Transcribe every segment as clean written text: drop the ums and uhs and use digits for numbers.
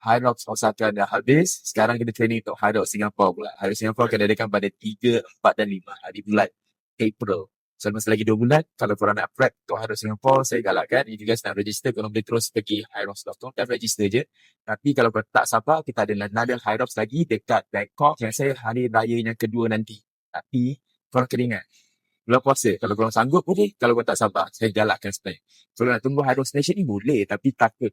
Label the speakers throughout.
Speaker 1: Hyrox Osaka dah habis. Sekarang kita training untuk Hyrox Singapore pula. Hyrox Singapore akan diadakan pada 3, 4 dan 5 hari bulan April. So masa lagi 2 bulan, kalau korang nak prep untuk Hyrox Singapore, saya galakkan. If you guys nak register, korang boleh terus pergi hyrox.com dan register je. Tapi kalau korang tak sabar, kita ada another Hyrox lagi dekat Bangkok yang saya hari raya yang kedua nanti. Tapi korang kena ingat, bulan puasa, kalau korang sanggup boleh, kalau korang tak sabar, saya galakkan sebenarnya. Kalau nak tunggu Hyrox Nation ni boleh, tapi takut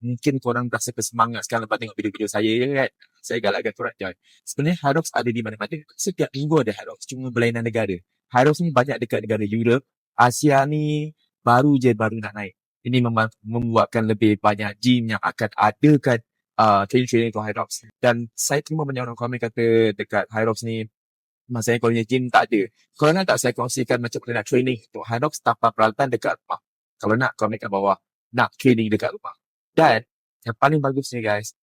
Speaker 1: mungkin korang rasa bersemangat sekarang lepas tengok video-video saya kan. Saya galakkan korang join. Sebenarnya Hyrox ada di mana-mana. Setiap minggu ada Hyrox, cuma berlainan negara. Hyrox ni banyak dekat negara Europe. Asia ni baru nak naik. Ini membuatkan lebih banyak gym yang akan adakan training-training untuk Hyrox. Dan saya terima banyak orang komen kata dekat Hyrox ni, masanya kalau punya gym tak ada. Kalau nak tak saya kongsikan macam mana nak training untuk Hyrox tanpa peralatan dekat rumah. Kalau nak, komen kat bawah. Nak training dekat rumah. Dan yang paling bagusnya guys,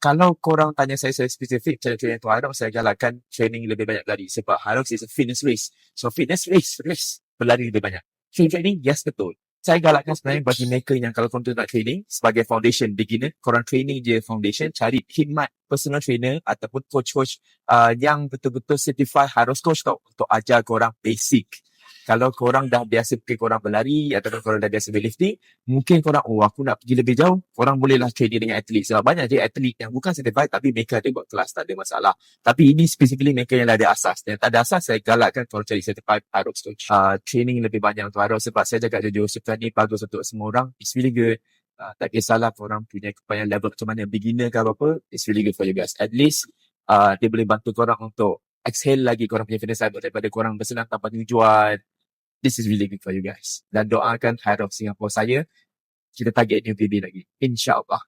Speaker 1: kalau korang tanya saya spesifik cara training untuk Hyrox, saya galakkan training lebih banyak berlari. Sebab Hyrox is a fitness race. So fitness race, berlari lebih banyak. Training, yes betul. Saya galakkan sebenarnya bagi mereka yang kalau korang tu nak training sebagai foundation beginner, korang training je foundation, cari khidmat personal trainer ataupun coach-coach yang betul-betul certified Hyrox coach tau, untuk ajar korang basic. Kalau korang dah biasa pergi korang berlari ataupun korang dah biasa weightlifting, mungkin korang, aku nak pergi lebih jauh, korang bolehlah training dengan atlet. Sebab banyak je atlet yang bukan certified tapi mereka ada buat kelas, tak ada masalah. Tapi ini specifically mereka yang ada asas. Yang tak ada asas, saya galakkan korang cari certified Hyrox coach. Training lebih banyak untuk Hyrox sebab saya cakap jujur, sebenarnya ni bagus untuk semua orang. It's really good. Tak kisahlah korang punya kepanjangan level macam mana, beginner ke apa-apa, it's really good for you guys. At least, dia boleh bantu korang untuk exhale lagi korang punya fitness level daripada korang bersenam tanpa tujuan. This is really good for you guys. Dan doakan Hyrox Singapore saya, kita target new PB lagi. InsyaAllah.